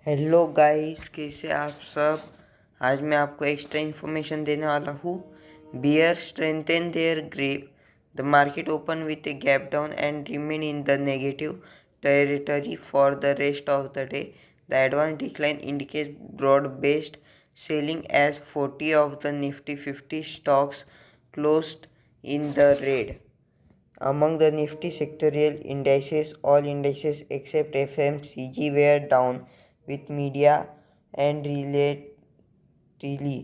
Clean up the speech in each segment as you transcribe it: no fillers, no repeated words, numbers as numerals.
Hello guys, कैसे आप सब। आज मैं आपको एक्स्ट्रा इन्फॉर्मेशन देने वाला हूँ। Bear strengthen their grip, the market open with a gap down and remain in the negative territory for the rest of the day. The advance decline indicates broad based selling as 40 of the Nifty 50 stocks closed in the red. Among the Nifty sectorial indices, all indices except FMCG were down, with media and relatively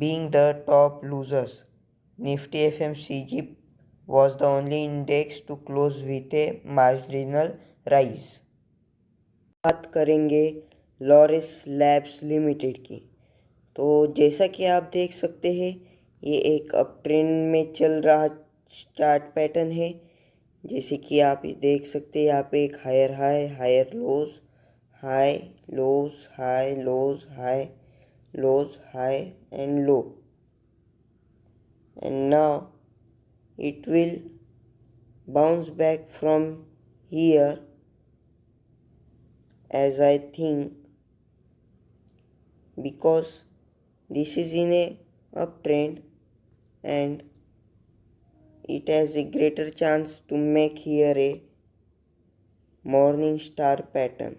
being the top losers. Nifty FMCG was the only index to close with a marginal rise. बात करेंगे loris labs limited की। तो जैसा कि आप देख सकते हैं, ये एक अप ट्रेंड में चल रहा चार्ट पैटर्न है। जैसे कि आप देख सकते हैं, यहाँ पे एक higher high, higher lows, high lows, high lows, high lows, high and low, and now it will bounce back from here, as I think, because this is in a uptrend and it has a greater chance to make here a morning star pattern.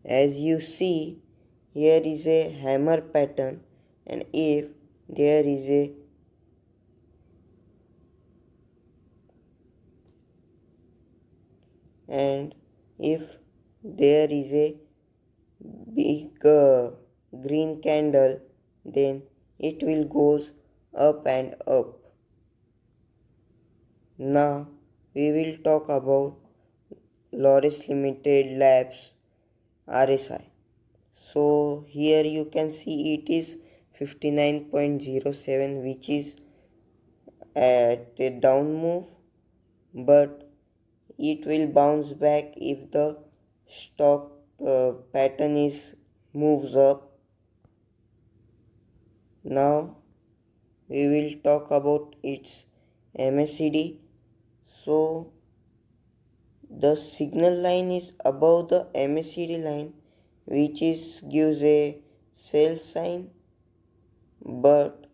As you see, here is a hammer pattern, and if there is a big green candle, then it will goes up and up. Now we will talk about Loris Limited Labs RSI. So here you can see it is 59.07, which is at a down move, but it will bounce back if the stock pattern is moves up. Now we will talk about its MACD. So the signal line is above the MACD line, which is gives a sell sign, but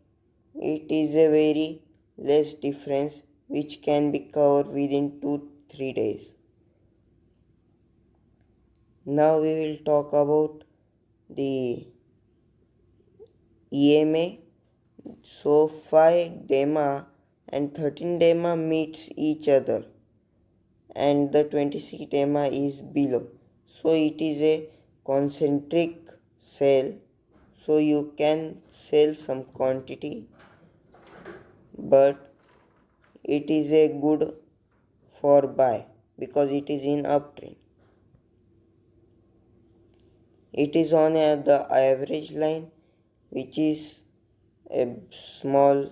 it is a very less difference which can be covered within 2-3 days. Now we will talk about the EMA. So 5 DEMA and 13 DEMA meets each other, and the 26 DEMA is below. So it is a concentric sell. So you can sell some quantity, but it is a good for buy because it is in uptrend. It is on the average line, which is a small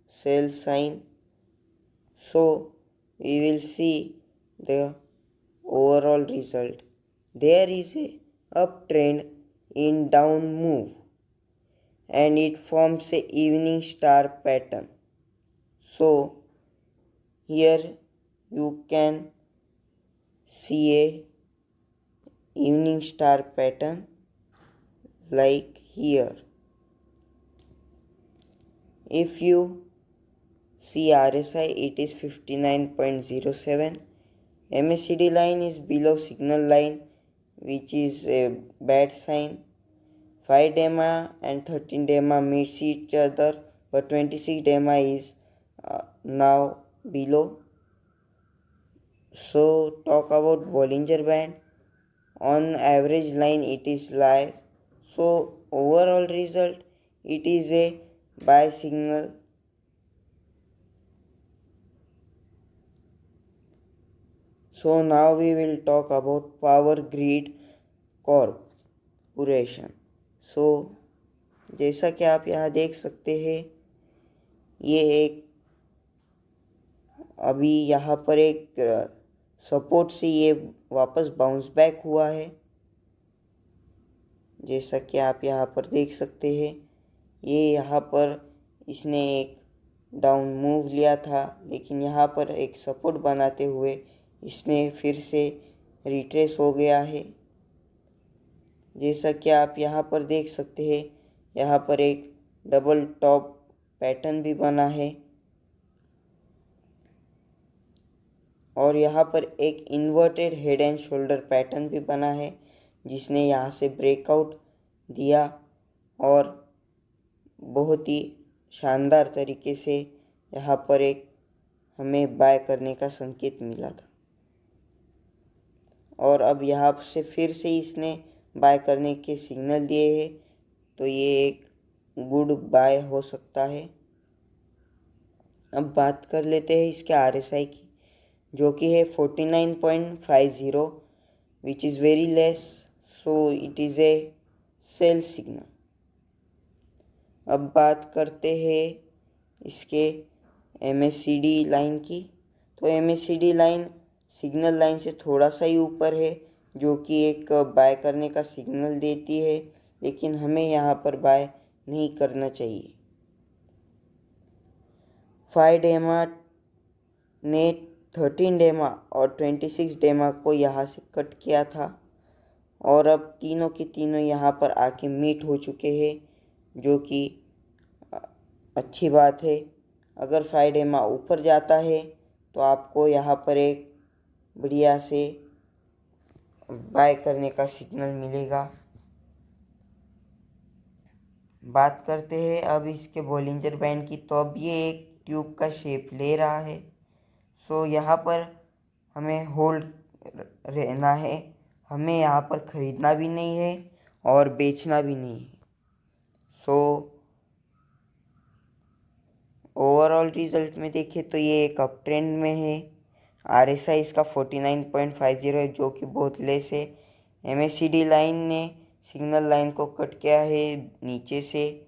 sell sign. So we will see the overall result. There is a uptrend in down move, and it forms a evening star pattern. So here you can see a evening star pattern like here. If you see RSI, it is 59.07. MACD line is below signal line, which is a bad sign. 5 DEMA and 13 DEMA meets each other, but 26 DEMA is now below. So talk about Bollinger Band. On average line it is live. So overall result, it is a buy signal. So now we will talk about Power Grid Corporation. So जैसा कि आप यहाँ देख सकते हैं, ये एक अभी यहाँ पर एक सपोर्ट से ये वापस बाउंस बैक हुआ है। जैसा कि आप यहाँ पर देख सकते हैं, ये यहाँ पर इसने एक डाउन मूव लिया था, लेकिन यहाँ पर एक सपोर्ट बनाते हुए इसने फिर से रिट्रेस हो गया है। जैसा कि आप यहाँ पर देख सकते हैं, यहाँ पर एक डबल टॉप पैटर्न भी बना है और यहाँ पर एक inverted head and shoulder pattern भी बना है, जिसने यहाँ से ब्रेकआउट दिया और बहुत ही शानदार तरीके से यहाँ पर एक हमें बाय करने का संकेत मिला था। और अब यहाँ से फिर से इसने बाय करने के सिग्नल दिए हैं, तो ये एक गुड बाय हो सकता है। अब बात कर लेते हैं इसके RSI की, जो कि है 49.50, which is very less, so it is a sell signal. अब बात करते हैं इसके MACD लाइन की। तो MACD लाइन सिग्नल लाइन से थोड़ा सा ही ऊपर है, जो कि एक बाय करने का सिग्नल देती है, लेकिन हमें यहाँ पर बाय नहीं करना चाहिए। 5 डेमा ने 13 डेमा और 26 डेमा को यहाँ से कट किया था और अब तीनों के तीनों यहाँ पर आके मीट हो चुके हैं, जो कि अच्छी बात है। अगर 5 डेमा ऊपर जाता है तो आपको यहाँ पर एक बढ़िया से बाय करने का सिग्नल मिलेगा। बात करते हैं अब इसके बॉलिंजर बैंड की। तो अब ये एक ट्यूब का शेप ले रहा है, सो यहाँ पर हमें होल्ड रहना है। हमें यहाँ पर ख़रीदना भी नहीं है और बेचना भी नहीं है। सो ओवरऑल रिज़ल्ट में देखें तो ये एक अप ट्रेंड में है। RSI इसका 49.50 है, जो कि बहुत लेस है। MACD लाइन ने सिग्नल लाइन को कट किया है नीचे से।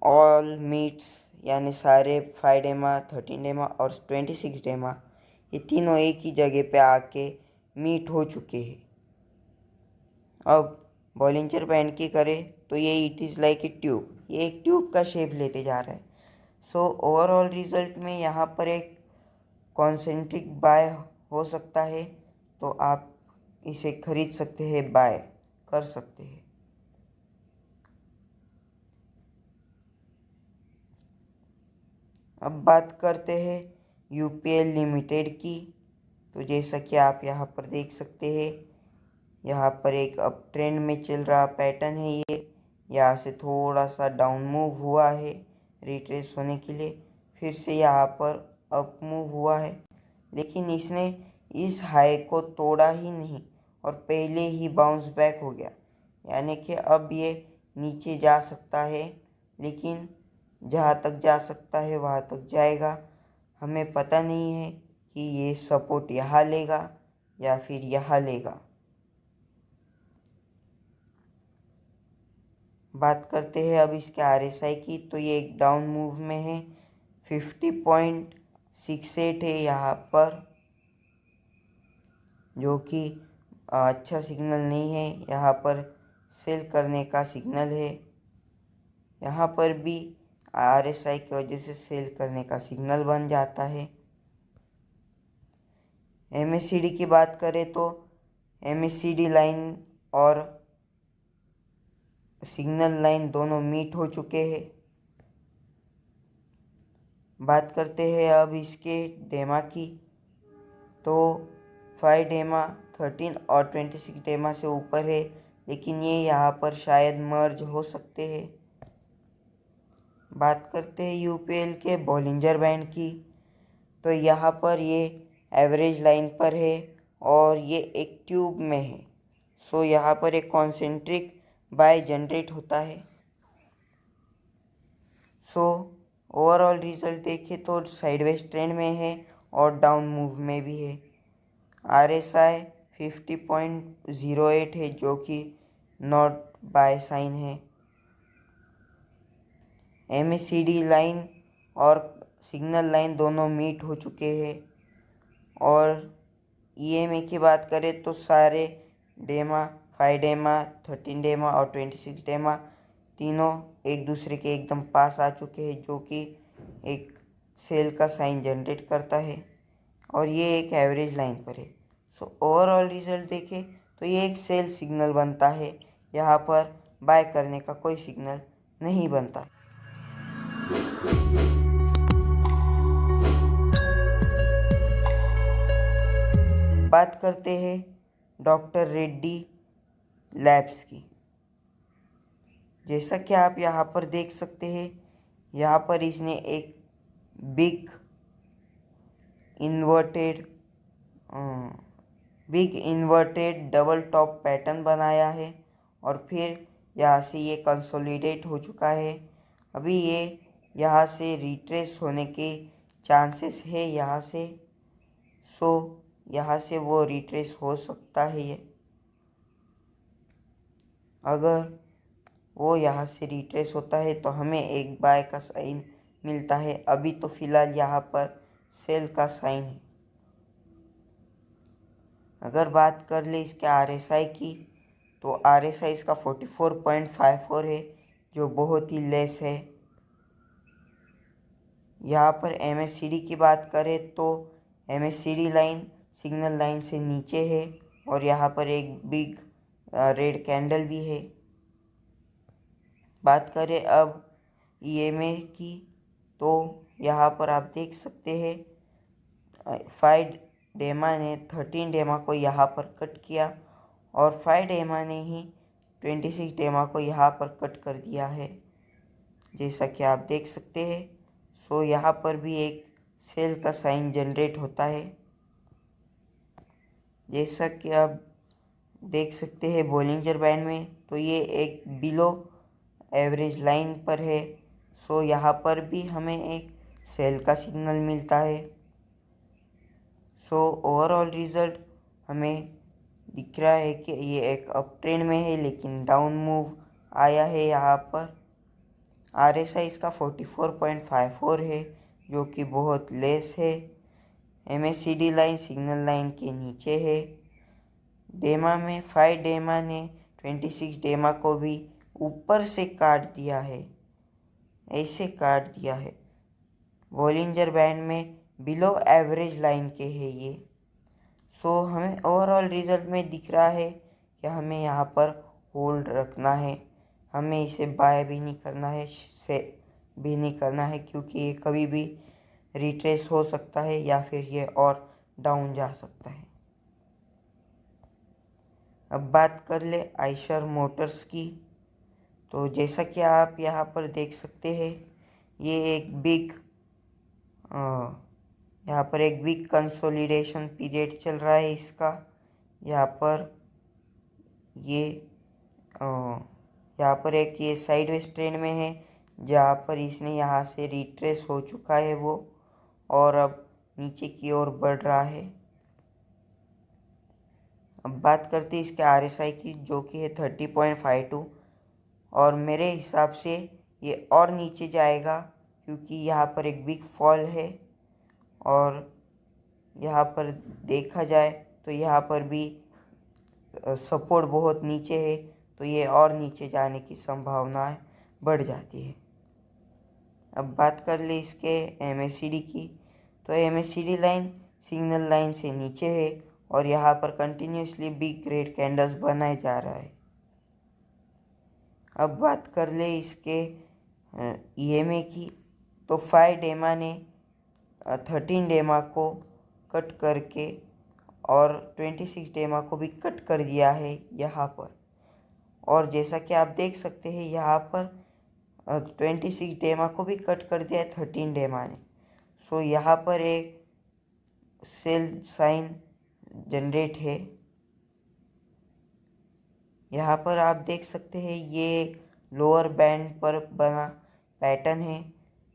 ऑल मीट्स यानी सारे 5 डेमा, 13 डेमा और 26 डेमा, ये तीनों एक ही जगह पे आके मीट हो चुके हैं। अब बॉलिंजर बैंड की करें तो ये it is like a tube, ये एक ट्यूब का शेप लेते जा रहा है। सो ओवरऑल रिज़ल्ट में यहाँ पर एक कॉन्सेंट्रिक बाय हो सकता है, तो आप इसे खरीद सकते हैं, बाय कर सकते हैं। अब बात करते हैं UPL लिमिटेड की। तो जैसा कि आप यहाँ पर देख सकते हैं, यहाँ पर एक अप ट्रेंड में चल रहा पैटर्न है। ये यहाँ से थोड़ा सा डाउन मूव हुआ है रिट्रेस होने के लिए, फिर से यहाँ पर अप मूव हुआ है, लेकिन इसने इस हाई को तोड़ा ही नहीं और पहले ही बाउंस बैक हो गया। यानी कि अब ये नीचे जा सकता है, लेकिन जहाँ तक जा सकता है वहाँ तक जाएगा। हमें पता नहीं है कि ये सपोर्ट यहाँ लेगा या फिर यहाँ लेगा। बात करते हैं अब इसके RSI की। तो ये एक डाउन मूव में है, 50.68 है यहाँ पर, जो कि अच्छा सिग्नल नहीं है। यहाँ पर सेल करने का सिग्नल है। यहाँ पर भी RSI की वजह से सेल करने का सिग्नल बन जाता है। MACD की बात करें तो MACD लाइन और सिग्नल लाइन दोनों मीट हो चुके हैं। बात करते हैं अब इसके डेमा की। तो 5 डेमा, 13 और 26 डेमा से ऊपर है, लेकिन ये यहाँ पर शायद मर्ज हो सकते हैं। बात करते हैं UPL के बॉलिंजर बैंड की। तो यहाँ पर ये एवरेज लाइन पर है और ये एक ट्यूब में है, सो यहाँ पर एक कॉन्सेंट्रिक बाय जनरेट होता है। सो ओवरऑल रिजल्ट देखें तो साइडवेज ट्रेंड में है और डाउन मूव में भी है। RSI 50.08 है, जो कि नॉट बाय साइन है। MACD लाइन और सिग्नल लाइन दोनों मीट हो चुके हैं। और EMA की बात करें तो सारे डेमा, 5 डेमा, 13 डेमा और 26 डेमा तीनों एक दूसरे के एकदम पास आ चुके हैं, जो कि एक सेल का साइन जनरेट करता है और ये एक एवरेज लाइन पर है। सो ओवरऑल रिजल्ट देखें तो ये एक सेल सिग्नल बनता है, यहाँ पर बाय करने का कोई सिग्नल नहीं बनता। बात करते हैं डॉक्टर रेड्डी लैब्स की। जैसा कि आप यहाँ पर देख सकते हैं, यहाँ पर इसने एक big inverted double top pattern बनाया है और फिर यहाँ से ये कंसोलिडेट हो चुका है। अभी ये यहाँ से रिट्रेस होने के चांसेस है यहाँ से, सो यहाँ से वो रिट्रेस हो सकता है। ये अगर वो यहाँ से रिट्रेस होता है तो हमें एक बाय का साइन मिलता है। अभी तो फिलहाल यहाँ पर सेल का साइन है। अगर बात कर ले इसके RSI की, तो RSI इसका 44.54 है, जो बहुत ही लेस है। यहाँ पर MACD की बात करें तो MACD लाइन सिग्नल लाइन से नीचे है और यहाँ पर एक बिग रेड कैंडल भी है। बात करें अब EMA की, तो यहाँ पर आप देख सकते हैं 5 डेमा ने 13 डेमा को यहाँ पर कट किया और 5 डेमा ने ही 26 डेमा को यहाँ पर कट कर दिया है, जैसा कि आप देख सकते हैं। सो यहाँ पर भी एक सेल का साइन जनरेट होता है। जैसा कि आप देख सकते हैं बोलिंजर बैंड में, तो ये एक बिलो एवरेज लाइन पर है। सो यहाँ पर भी हमें एक सेल का सिग्नल मिलता है। सो ओवरऑल रिज़ल्ट हमें दिख रहा है कि ये एक अप ट्रेंड में है, लेकिन डाउन मूव आया है। यहाँ पर RSI इसका 44.54 है, जो कि बहुत लेस है। MACD लाइन सिग्नल लाइन के नीचे है। डेमा में 5 डेमा ने 26 डेमा को भी ऊपर से काट दिया है, ऐसे काट दिया है। बोलिंजर बैंड में बिलो एवरेज लाइन के है ये। सो हमें ओवरऑल रिजल्ट में दिख रहा है कि हमें यहाँ पर होल्ड रखना है, हमें इसे बाय भी नहीं करना है, से भी नहीं करना है, क्योंकि ये कभी भी रिट्रेस हो सकता है या फिर ये और डाउन जा सकता है। अब बात कर ले आइशर मोटर्स की, तो जैसा कि आप यहाँ पर देख सकते हैं, ये एक बिग यहाँ पर एक बिग कंसोलिडेशन पीरियड चल रहा है इसका। यहाँ पर ये यहाँ पर एक ये साइडवेज ट्रेंड में है, जहाँ पर इसने यहाँ से रिट्रेस हो चुका है वो, और अब नीचे की ओर बढ़ रहा है। अब बात करते हैं इसके RSI की, जो कि है 30.52, और मेरे हिसाब से ये और नीचे जाएगा, क्योंकि यहाँ पर एक बिग फॉल है और यहाँ पर देखा जाए तो यहाँ पर भी सपोर्ट बहुत नीचे है, तो ये और नीचे जाने की संभावना बढ़ जाती है। अब बात कर ले इसके MACD की, तो MACD लाइन सिग्नल लाइन से नीचे है और यहाँ पर कंटिन्यूसली बिग रेड कैंडल्स बनाए जा रहा है। अब बात कर ले इसके EMA की, तो 5 डेमा ने 13 डेमा को कट करके और 26 डेमा को भी कट कर दिया है यहाँ पर। और जैसा कि आप देख सकते हैं, यहाँ पर 26 डेमा को भी कट कर दिया है 13 डेमा ने। सो यहाँ पर एक सेल साइन जनरेट है। यहाँ पर आप देख सकते हैं, ये लोअर बैंड पर बना पैटर्न है,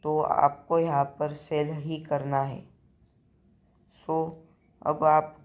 तो आपको यहाँ पर सेल ही करना है। सो अब आप